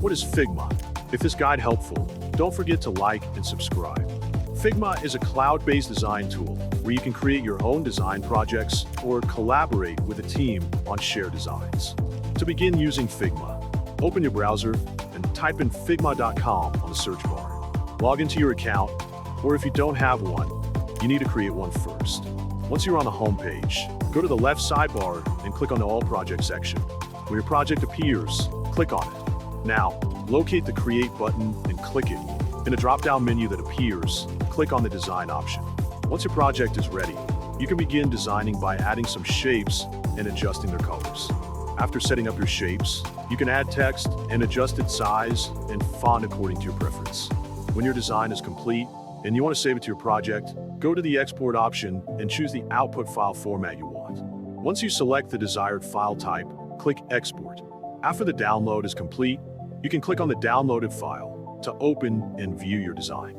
What is Figma? If this guide helpful, don't forget to like and subscribe. Figma is a cloud-based design tool where you can create your own design projects or collaborate with a team on shared designs. To begin using Figma, open your browser and type in figma.com on the search bar. Log into your account, or if you don't have one, you need to create one first. Once you're on the home page, go to the left sidebar and click on the All Projects section. When your project appears, click on it. Now, locate the Create button and click it. In a drop-down menu that appears, click on the Design option. Once your project is ready, you can begin designing by adding some shapes and adjusting their colors. After setting up your shapes, you can add text and adjust its size and font according to your preference. When your design is complete and you want to save it to your project, go to the Export option and choose the output file format you want. Once you select the desired file type, click Export. After the download is complete, you can click on the downloaded file to open and view your design.